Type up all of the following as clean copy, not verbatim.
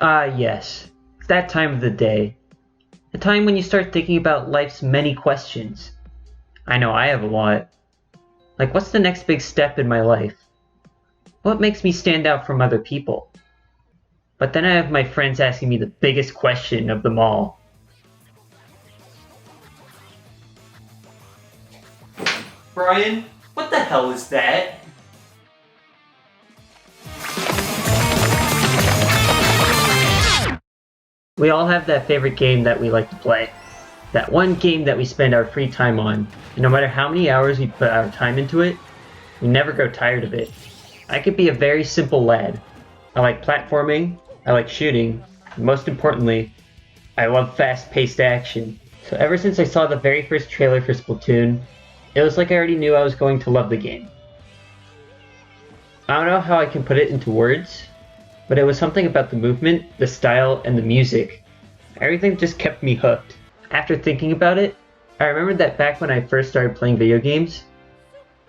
Ah, yes. It's that time of the day. The time when you start thinking about life's many questions. I know I have a lot. Like, what's the next big step in my life? What makes me stand out from other people? But then I have my friends asking me the biggest question of them all. Brian, what the hell is that? We all have that favorite game that we like to play. That one game that we spend our free time on. And no matter how many hours we put our time into it, we never grow tired of it. I could be a very simple lad. I like platforming, I like shooting, and most importantly, I love fast-paced action. So ever since I saw the very first trailer for Splatoon, it was like I already knew I was going to love the game. I don't know how I can put it into words, but it was something about the movement, the style, and the music. Everything just kept me hooked. After thinking about it, I remembered that back when I first started playing video games,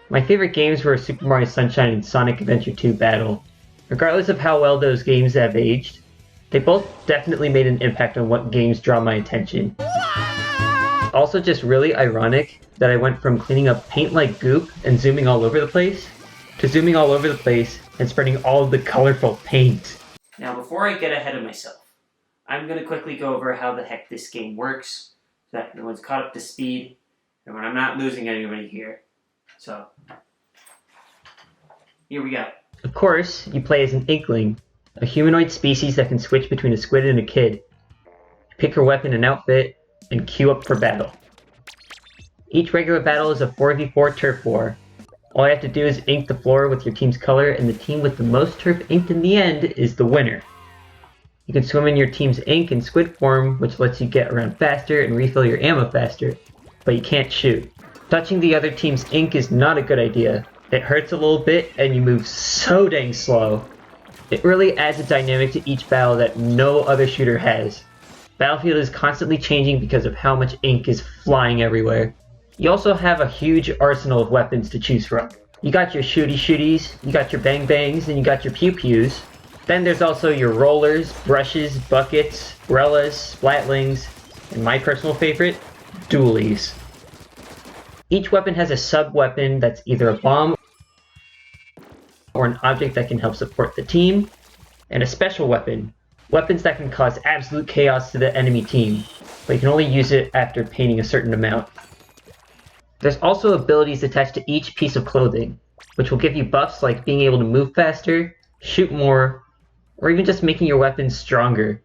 my favorite games were Super Mario Sunshine and Sonic Adventure 2 Battle. Regardless of how well those games have aged, they both definitely made an impact on what games draw my attention. It's also just really ironic that I went from cleaning up paint like goop and zooming all over the place, to zooming all over the place and spreading all of the colorful paint. Now before I get ahead of myself, I'm going to quickly go over how the heck this game works, so that everyone's caught up to speed, and when I'm not losing anybody here. So, here we go. Of course, you play as an Inkling, a humanoid species that can switch between a squid and a kid. You pick your weapon and outfit, and queue up for battle. Each regular battle is a 4v4 turf war. All you have to do is ink the floor with your team's color, and the team with the most turf inked in the end is the winner. You can swim in your team's ink in squid form, which lets you get around faster and refill your ammo faster, but you can't shoot. Touching the other team's ink is not a good idea. It hurts a little bit, and you move so dang slow. It really adds a dynamic to each battle that no other shooter has. Battlefield is constantly changing because of how much ink is flying everywhere. You also have a huge arsenal of weapons to choose from. You got your shooties, you got your bang bangs, and you got your pew pews. Then there's also your rollers, brushes, buckets, umbrellas, splatlings, and my personal favorite, dualies. Each weapon has a sub-weapon that's either a bomb or an object that can help support the team, and a special weapon. Weapons that can cause absolute chaos to the enemy team, but you can only use it after painting a certain amount. There's also abilities attached to each piece of clothing, which will give you buffs like being able to move faster, shoot more, or even just making your weapons stronger.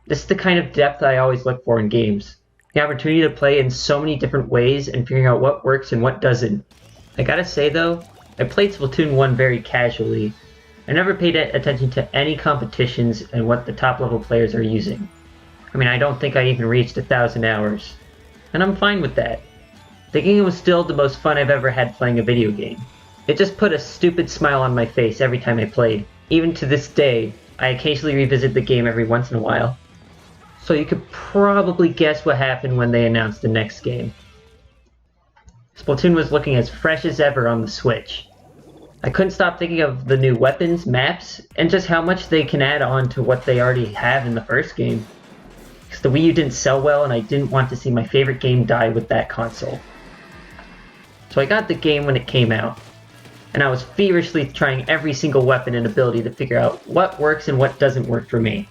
This is the kind of depth I always look for in games. The opportunity to play in so many different ways and figuring out what works and what doesn't. I gotta say though, I played Splatoon 1 very casually. I never paid attention to any competitions and what the top level players are using. I mean, I don't think I even reached 1,000 hours. And I'm fine with that. Thinking it was still the most fun I've ever had playing a video game. It just put a stupid smile on my face every time I played. Even to this day, I occasionally revisit the game every once in a while. So you could probably guess what happened when they announced the next game. Splatoon was looking as fresh as ever on the Switch. I couldn't stop thinking of the new weapons, maps, and just how much they can add on to what they already have in the first game. Because the Wii U didn't sell well and I didn't want to see my favorite game die with that console. So I got the game when it came out, and I was feverishly trying every single weapon and ability to figure out what works and what doesn't work for me,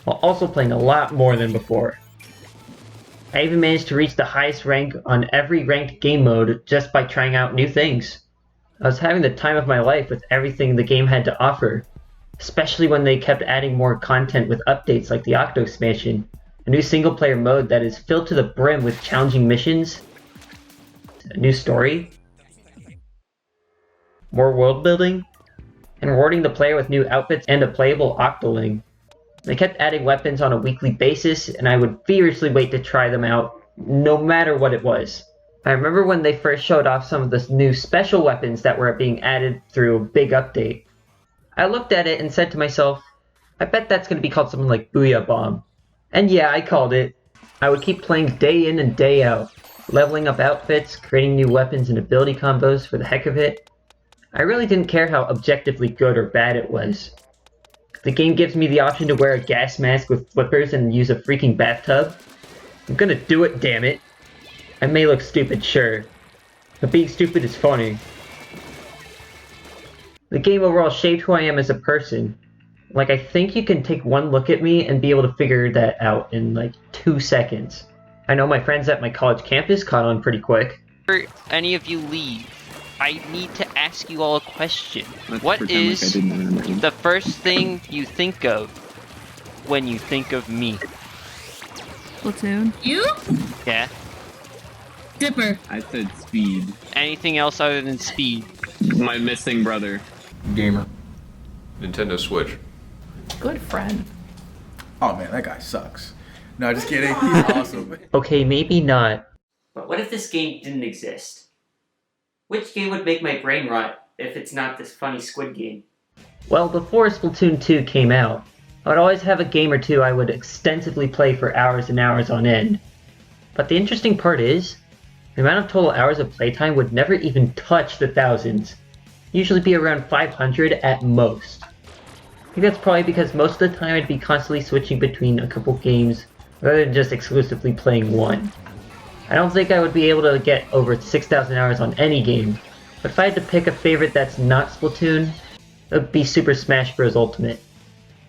while also playing a lot more than before. I even managed to reach the highest rank on every ranked game mode just by trying out new things. I was having the time of my life with everything the game had to offer, especially when they kept adding more content with updates like the Octo expansion, a new single-player mode that is filled to the brim with challenging missions, a new story, more world building, and rewarding the player with new outfits and a playable Octoling. They kept adding weapons on a weekly basis, and I would feverishly wait to try them out, no matter what it was. I remember when they first showed off some of the new special weapons that were being added through a big update. I looked at it and said to myself, I bet that's going to be called something like Booyah Bomb. And yeah, I called it. I would keep playing day in and day out, leveling up outfits, creating new weapons and ability combos for the heck of it. I really didn't care how objectively good or bad it was. The game gives me the option to wear a gas mask with flippers and use a freaking bathtub. I'm gonna do it, damn it. I may look stupid, sure, but being stupid is funny. The game overall shaped who I am as a person. Like, I think you can take one look at me and be able to figure that out in like 2 seconds. I know my friends at my college campus caught on pretty quick. Before any of you leave, I need to ask you all a question. Let's What pretend is like I didn't remember him. the first thing you think of when you think of me? Splatoon. You? Yeah? Dipper. I said speed. Anything else other than speed? My missing brother. Gamer. Nintendo Switch. Good friend. Oh man, that guy sucks. No, just kidding. He's awesome. Okay, maybe not. But what if this game didn't exist? Which game would make my brain rot if it's not this funny squid game? Well, before Splatoon 2 came out, I would always have a game or two I would extensively play for hours and hours on end. But the interesting part is, the amount of total hours of playtime would never even touch the thousands. Usually be around 500 at most. I think that's probably because most of the time I'd be constantly switching between a couple games rather than just exclusively playing one. I don't think I would be able to get over 6,000 hours on any game, but if I had to pick a favorite that's not Splatoon, it would be Super Smash Bros. Ultimate.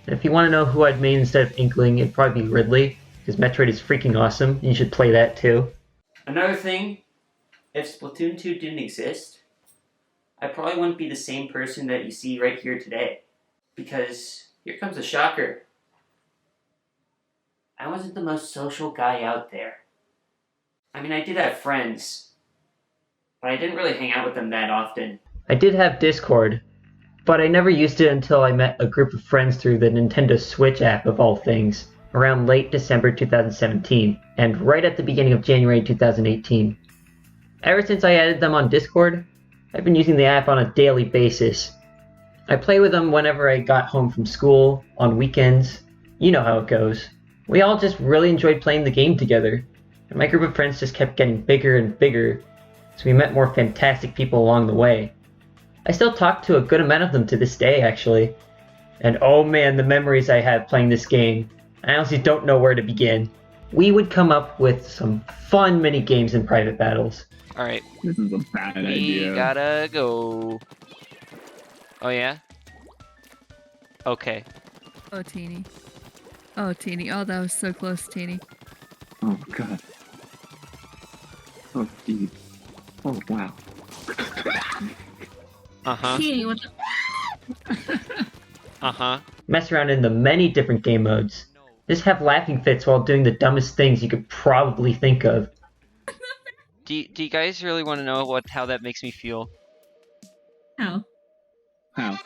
And if you want to know who I'd main instead of Inkling, it'd probably be Ridley, because Metroid is freaking awesome, and you should play that too. Another thing, if Splatoon 2 didn't exist, I probably wouldn't be the same person that you see right here today. Because, here comes a shocker. I wasn't the most social guy out there. I mean, I did have friends, but I didn't really hang out with them that often. I did have Discord, but I never used it until I met a group of friends through the Nintendo Switch app of all things, around late December 2017, and right at the beginning of January 2018. Ever since I added them on Discord, I've been using the app on a daily basis. I play with them whenever I got home from school, on weekends. You know how it goes. We all just really enjoyed playing the game together, and my group of friends just kept getting bigger and bigger, so we met more fantastic people along the way. I still talk to a good amount of them to this day, actually. And oh man, the memories I have playing this game. I honestly don't know where to begin. We would come up with some fun mini games in private battles. Alright, This is a bad we idea. gotta go. Oh yeah? Okay. Oh, Teeny. Oh, Teeny. Oh, that was so close, Teeny. Oh god. Oh dude. Oh wow. Uh-huh. Teeny, what the... Uh-huh. Mess around in the many different game modes. Just have laughing fits while doing the dumbest things you could probably think of. Do you guys really want to know how that makes me feel? How? How?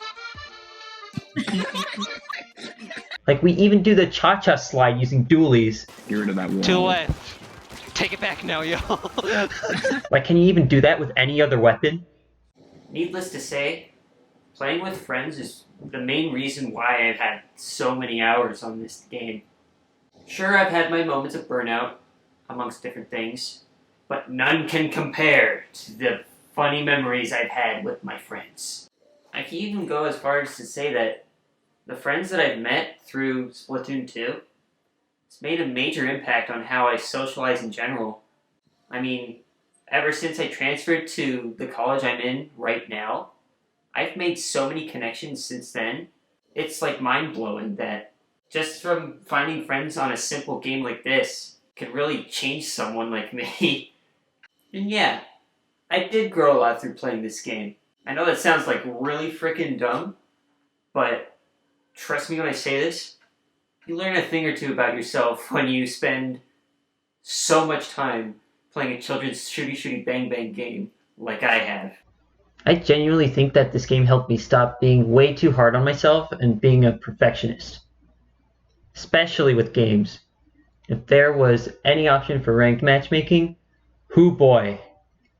Like, we even do the cha-cha slide using dualies. Get rid of that wall. To the left. Take it back now, yo. Like, can you even do that with any other weapon? Needless to say, playing with friends is the main reason why I've had so many hours on this game. Sure, I've had my moments of burnout, amongst different things, but none can compare to the funny memories I've had with my friends. I can even go as far as to say that the friends that I've met through Splatoon 2, it's made a major impact on how I socialize in general. I mean, ever since I transferred to the college I'm in right now, I've made so many connections since then. It's like mind-blowing that just from finding friends on a simple game like this can really change someone like me. And yeah, I did grow a lot through playing this game. I know that sounds like really freaking dumb, but trust me when I say this, you learn a thing or two about yourself when you spend so much time playing a children's shooty bang bang game like I have. I genuinely think that this game helped me stop being way too hard on myself and being a perfectionist. Especially with games. If there was any option for ranked matchmaking, hoo boy,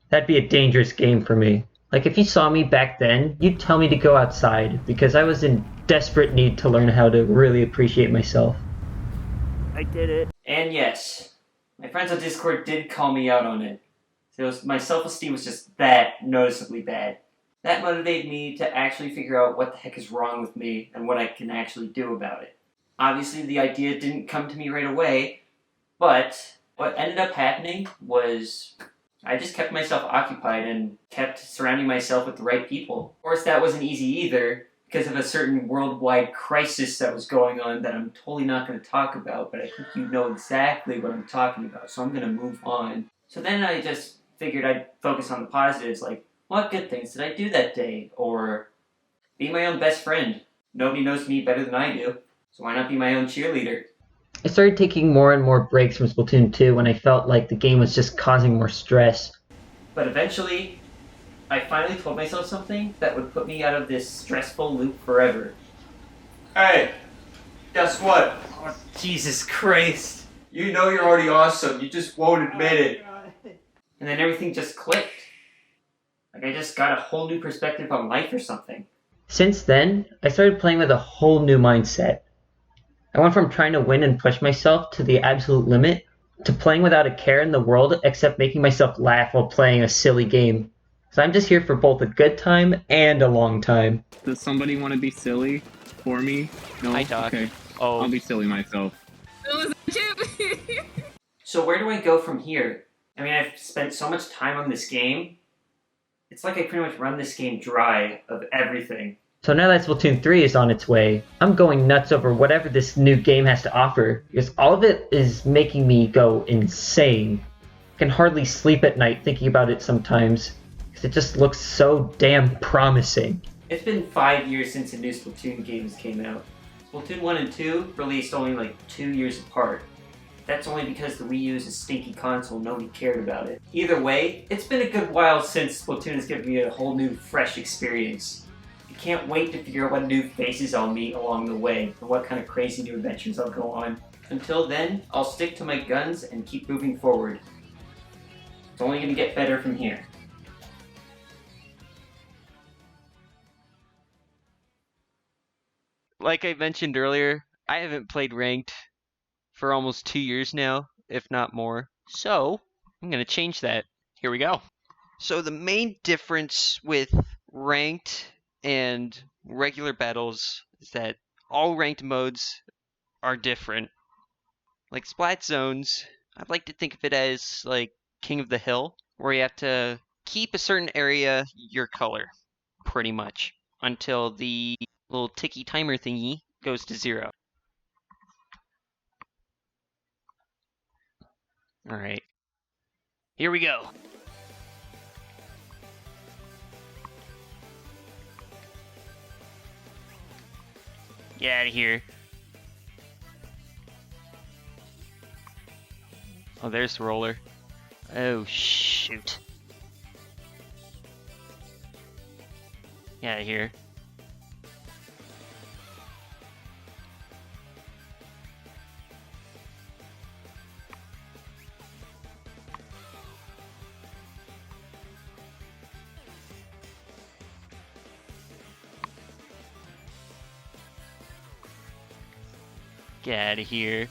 that'd be a dangerous game for me. Like, if you saw me back then, you'd tell me to go outside because I was in desperate need to learn how to really appreciate myself. I did it. And yes, my friends on Discord did call me out on it. So my self-esteem was just that noticeably bad. That motivated me to actually figure out what the heck is wrong with me and what I can actually do about it. Obviously, the idea didn't come to me right away, but what ended up happening was I just kept myself occupied and kept surrounding myself with the right people. Of course, that wasn't easy either because of a certain worldwide crisis that was going on that I'm totally not going to talk about, but I think you know exactly what I'm talking about, so I'm going to move on. So then I just figured I'd focus on the positives, like, what good things did I do that day? Or be my own best friend. Nobody knows me better than I do, so why not be my own cheerleader? I started taking more and more breaks from Splatoon 2 when I felt like the game was just causing more stress. But eventually, I finally told myself something that would put me out of this stressful loop forever. Hey, guess what? Oh, Jesus Christ. You know you're already awesome. You just won't admit it. And then everything just clicked. Like I just got a whole new perspective on life or something. Since then, I started playing with a whole new mindset. I went from trying to win and push myself to the absolute limit to playing without a care in the world except making myself laugh while playing a silly game. So I'm just here for both a good time and a long time. Does somebody want to be silly for me? No? Hi, Doc. Okay. Oh, I'll be silly myself. It was a chip. So where do I go from here? I mean, I've spent so much time on this game. It's like I pretty much run this game dry of everything. So now that Splatoon 3 is on its way, I'm going nuts over whatever this new game has to offer, because all of it is making me go insane. I can hardly sleep at night thinking about it sometimes, because it just looks so damn promising. It's been 5 years since the new Splatoon games came out. Splatoon 1 and 2 released only like 2 years apart. That's only because the Wii U is a stinky console, nobody cared about it. Either way, it's been a good while since Splatoon has given me a whole new, fresh experience. I can't wait to figure out what new faces I'll meet along the way, and what kind of crazy new adventures I'll go on. Until then, I'll stick to my guns and keep moving forward. It's only going to get better from here. like I mentioned earlier, I haven't played ranked for almost 2 years now, if not more. So, I'm going to change that. Here we go. So the main difference with ranked and regular battles is that all ranked modes are different. Like Splat Zones, I'd like to think of it as like King of the Hill, where you have to keep a certain area your color, pretty much, until the little ticky timer thingy goes to 0. Alright. Here we go. Get out of here. Oh, there's the roller. Oh, shoot. Get out of here. Get out of here.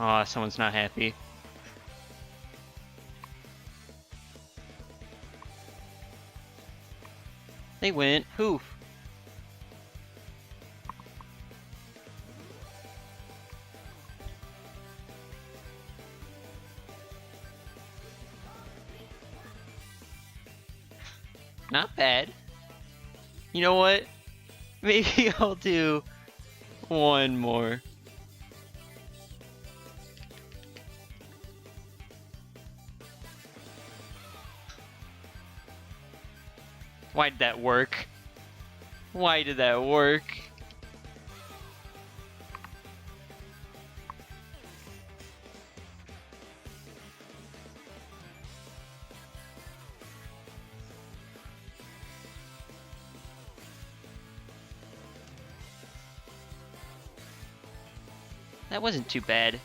Aw, someone's not happy. They went. Hoof. Not bad. You know what? Maybe I'll do one more. Why did that work? Why did that work? That wasn't too bad.